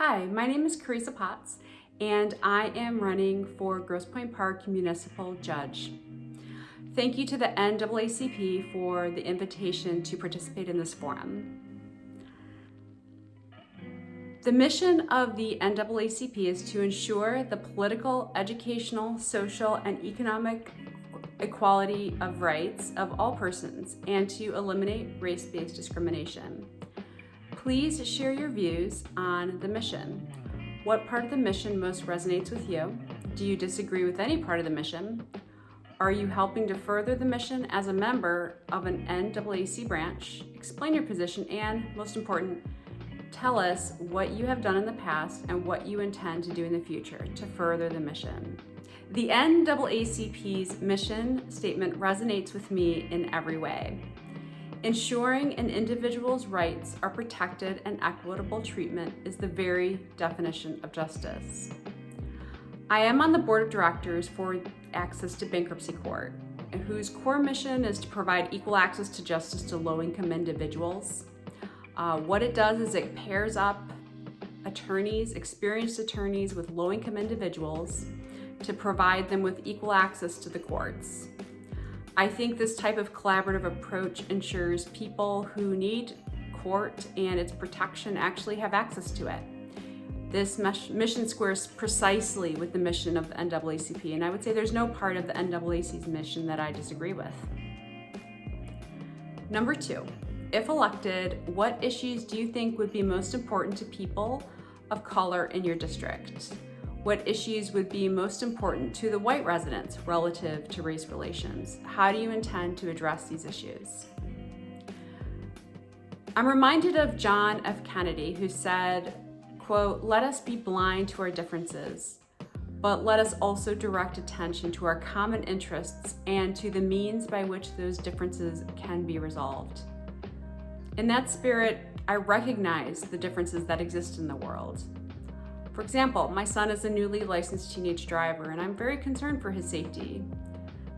Hi, my name is Charissa Potts, and I am running for Grosse Pointe Park Municipal Judge. Thank you to the NAACP for the invitation to participate in this forum. The mission of the NAACP is to ensure the political, educational, social, and economic equality of rights of all persons and to eliminate race-based discrimination. Please share your views on the mission. What part of the mission most resonates with you? Do you disagree with any part of the mission? Are you helping to further the mission as a member of an NAACP branch? Explain your position and, most important, tell us what you have done in the past and what you intend to do in the future to further the mission. The NAACP's mission statement resonates with me in every way. Ensuring an individual's rights are protected and equitable treatment is the very definition of justice. I am on the board of directors for Access to Bankruptcy Court, whose core mission is to provide equal access to justice to low-income individuals. What it does is it pairs up attorneys, experienced attorneys with low-income individuals to provide them with equal access to the courts. I think this type of collaborative approach ensures people who need court and its protection actually have access to it. This mission squares precisely with the mission of the NAACP, and I would say there's no part of the NAACP's mission that I disagree with. Number 2, if elected, what issues do you think would be most important to people of color in your district? What issues would be most important to the white residents relative to race relations? How do you intend to address these issues? I'm reminded of John F. Kennedy, who said, quote, "Let us be blind to our differences, but let us also direct attention to our common interests and to the means by which those differences can be resolved." In that spirit, I recognize the differences that exist in the world. For example, my son is a newly licensed teenage driver, and I'm very concerned for his safety.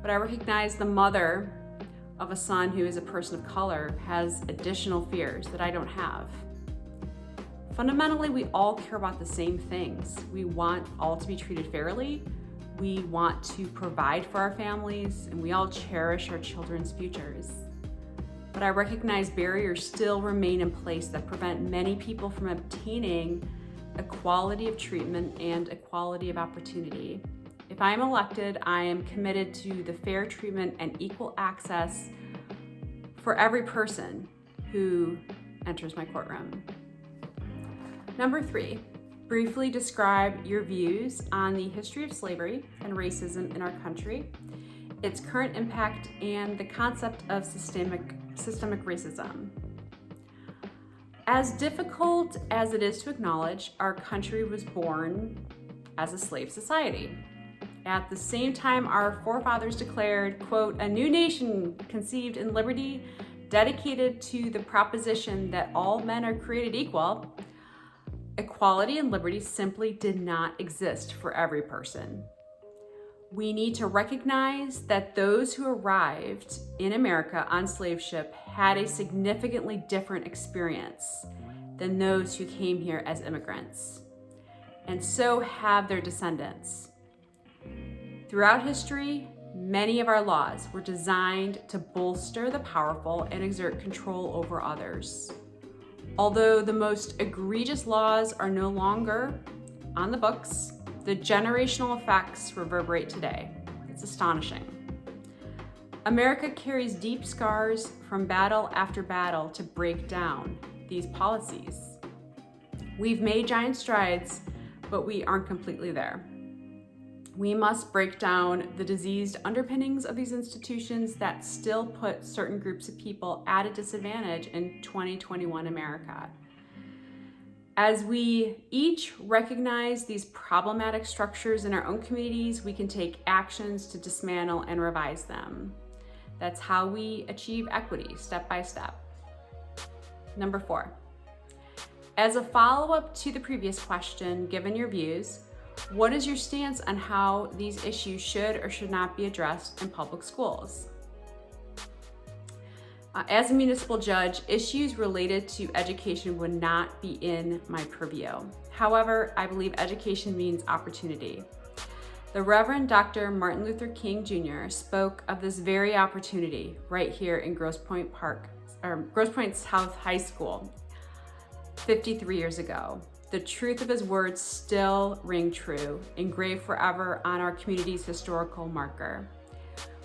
But I recognize the mother of a son who is a person of color has additional fears that I don't have. Fundamentally, we all care about the same things. We want all to be treated fairly. We want to provide for our families, and we all cherish our children's futures. But I recognize barriers still remain in place that prevent many people from obtaining equality of treatment and equality of opportunity. If I am elected, I am committed to the fair treatment and equal access for every person who enters my courtroom. Number 3, briefly describe your views on the history of slavery and racism in our country, its current impact, and the concept of systemic racism. As difficult as it is to acknowledge, our country was born as a slave society. At the same time, our forefathers declared, quote, "a new nation conceived in liberty, dedicated to the proposition that all men are created equal," equality and liberty simply did not exist for every person. We need to recognize that those who arrived in America on slave ship had a significantly different experience than those who came here as immigrants, and so have their descendants. Throughout history, many of our laws were designed to bolster the powerful and exert control over others. Although the most egregious laws are no longer on the books, the generational effects reverberate today. It's astonishing. America carries deep scars from battle after battle to break down these policies. We've made giant strides, but we aren't completely there. We must break down the diseased underpinnings of these institutions that still put certain groups of people at a disadvantage in 2021 America. As we each recognize these problematic structures in our own communities, we can take actions to dismantle and revise them. That's how we achieve equity, step by step. Number 4, as a follow-up to the previous question, given your views, what is your stance on how these issues should or should not be addressed in public schools? As a municipal judge, issues related to education would not be in my purview. However, I believe education means opportunity. The Reverend Dr. Martin Luther King Jr. spoke of this very opportunity right here in Grosse Pointe South High School 53 years ago. The truth of his words still ring true, engraved forever on our community's historical marker.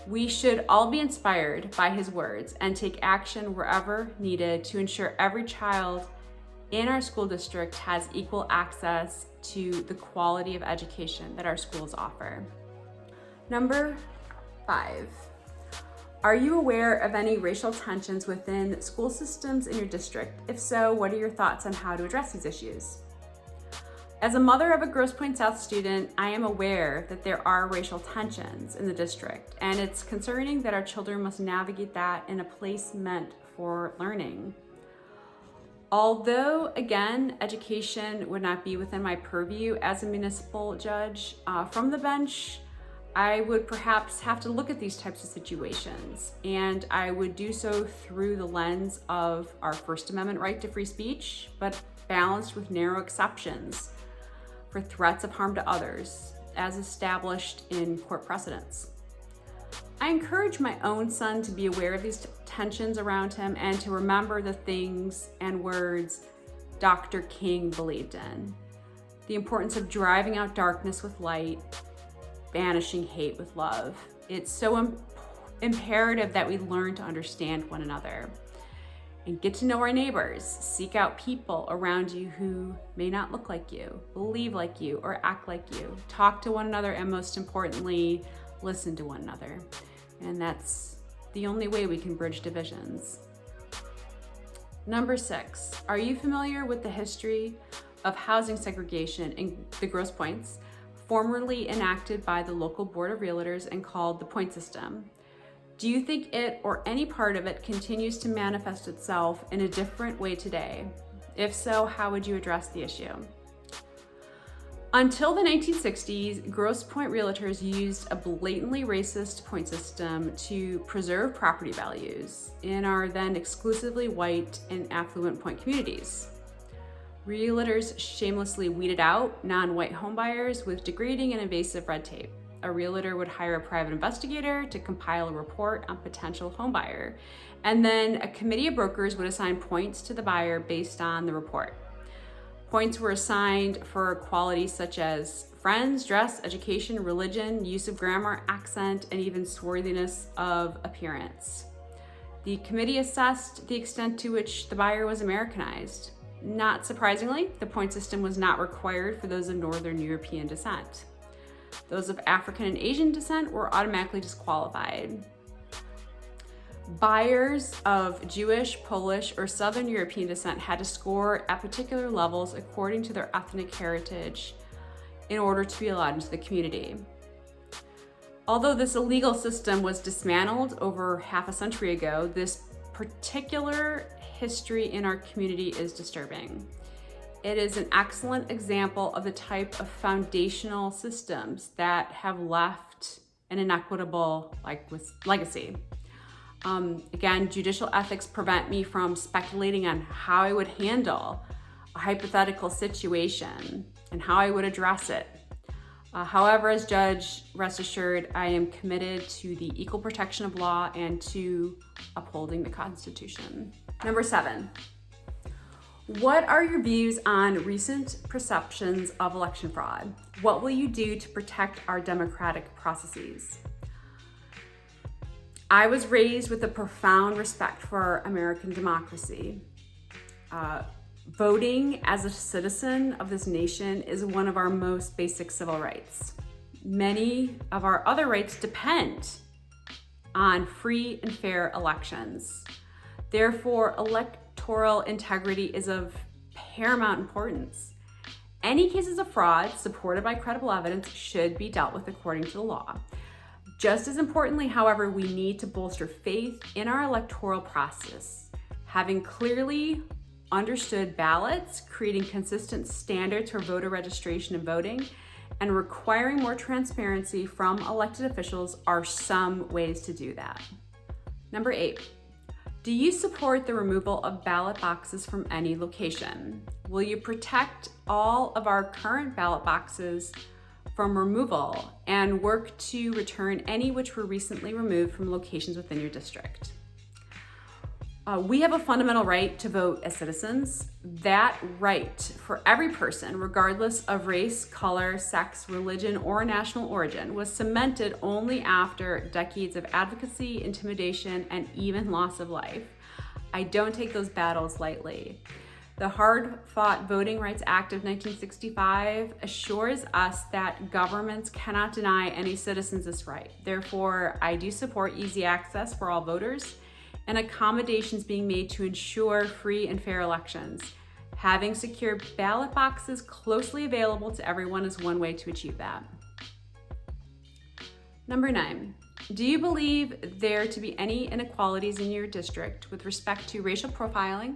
We should all be inspired by his words and take action wherever needed to ensure every child in our school district has equal access to the quality of education that our schools offer. Number 5, are you aware of any racial tensions within school systems in your district? If so, what are your thoughts on how to address these issues? As a mother of a Grosse Pointe South student, I am aware that there are racial tensions in the district, and it's concerning that our children must navigate that in a place meant for learning. Although, again, education would not be within my purview as a municipal judge, from the bench, I would perhaps have to look at these types of situations, and I would do so through the lens of our First Amendment right to free speech, but balanced with narrow exceptions for threats of harm to others, as established in court precedents. I encourage my own son to be aware of these tensions around him and to remember the things and words Dr. King believed in. The importance of driving out darkness with light, banishing hate with love. It's so imperative that we learn to understand one another and get to know our neighbors. Seek out people around you who may not look like you, believe like you, or act like you. Talk to one another, and most importantly, listen to one another. And that's the only way we can bridge divisions. Number 6, are you familiar with the history of housing segregation in the Grosse Pointes, formerly enacted by the local Board of Realtors and called the point system? Do you think it or any part of it continues to manifest itself in a different way today? If so, how would you address the issue? Until the 1960s, Grosse Pointe Realtors used a blatantly racist point system to preserve property values in our then exclusively white and affluent point communities. Realtors shamelessly weeded out non-white homebuyers with degrading and invasive red tape. A realtor would hire a private investigator to compile a report on potential homebuyer, and then a committee of brokers would assign points to the buyer based on the report. Points were assigned for qualities such as friends, dress, education, religion, use of grammar, accent, and even swarthiness of appearance. The committee assessed the extent to which the buyer was Americanized. Not surprisingly, the point system was not required for those of Northern European descent. Those of African and Asian descent were automatically disqualified. Buyers of Jewish, Polish, or Southern European descent had to score at particular levels according to their ethnic heritage in order to be allowed into the community. Although this illegal system was dismantled over half a century ago, this particular history in our community is disturbing. It is an excellent example of the type of foundational systems that have left an inequitable legacy. Again, judicial ethics prevent me from speculating on how I would handle a hypothetical situation and how I would address it. However, as judge, rest assured, I am committed to the equal protection of law and to upholding the Constitution. Number 7. What are your views on recent perceptions of election fraud? What will you do to protect our democratic processes? I was raised with a profound respect for American democracy. Voting as a citizen of this nation is one of our most basic civil rights. Many of our other rights depend on free and fair elections. Therefore, electoral integrity is of paramount importance. Any cases of fraud supported by credible evidence should be dealt with according to the law. Just as importantly, however, we need to bolster faith in our electoral process. Having clearly understood ballots, creating consistent standards for voter registration and voting, and requiring more transparency from elected officials are some ways to do that. Number 8, Do you support the removal of ballot boxes from any location? Will you protect all of our current ballot boxes from removal and work to return any which were recently removed from locations within your district? We have a fundamental right to vote as citizens. That right for every person, regardless of race, color, sex, religion, or national origin, was cemented only after decades of advocacy, intimidation, and even loss of life. I don't take those battles lightly. The hard-fought Voting Rights Act of 1965 assures us that governments cannot deny any citizens this right. Therefore, I do support easy access for all voters and accommodations being made to ensure free and fair elections. Having secure ballot boxes closely available to everyone is one way to achieve that. Number 9, do you believe there to be any inequalities in your district with respect to racial profiling,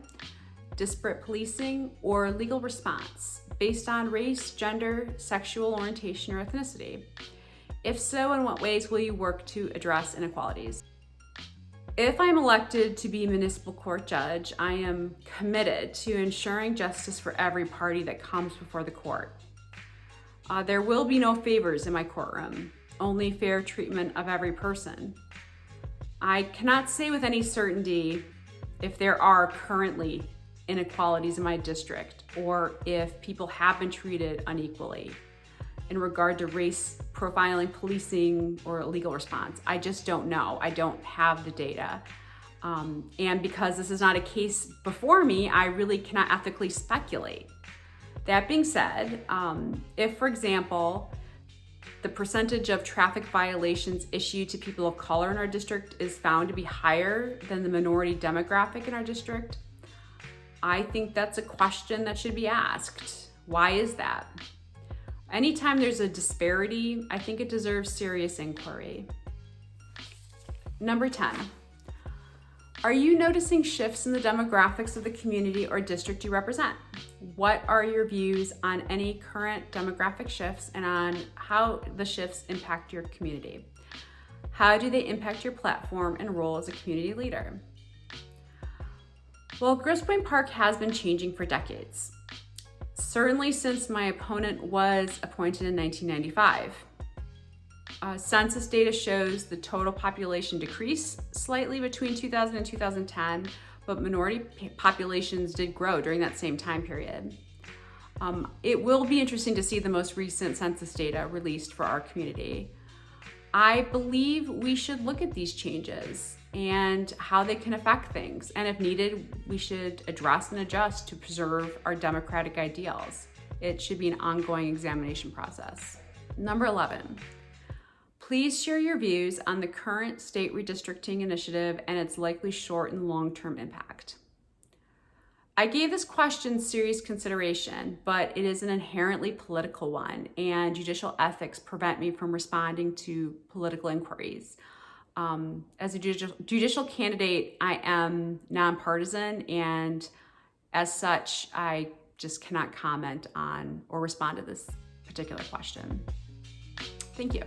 disparate policing, or legal response based on race, gender, sexual orientation, or ethnicity? If so, in what ways will you work to address inequalities? If I'm elected to be municipal court judge, I am committed to ensuring justice for every party that comes before the court. There will be no favors in my courtroom, only fair treatment of every person. I cannot say with any certainty if there are currently inequalities in my district or if people have been treated unequally in regard to race profiling, policing, or legal response. I just don't know. I don't have the data. And because this is not a case before me, I really cannot ethically speculate. That being said, if, for example, the percentage of traffic violations issued to people of color in our district is found to be higher than the minority demographic in our district, I think that's a question that should be asked. Why is that? Anytime there's a disparity, I think it deserves serious inquiry. Number 10, are you noticing shifts in the demographics of the community or district you represent? What are your views on any current demographic shifts and on how the shifts impact your community? How do they impact your platform and role as a community leader? Well, Grosse Pointe Park has been changing for decades. Certainly since my opponent was appointed in 1995. Census data shows the total population decreased slightly between 2000 and 2010, but minority populations did grow during that same time period. It will be interesting to see the most recent census data released for our community. I believe we should look at these changes and how they can affect things. And if needed, we should address and adjust to preserve our democratic ideals. It should be an ongoing examination process. Number 11, please share your views on the current state redistricting initiative and its likely short and long-term impact. I gave this question serious consideration, but it is an inherently political one, and judicial ethics prevent me from responding to political inquiries. As a judicial candidate, I am nonpartisan, and as such, I just cannot comment on or respond to this particular question. Thank you.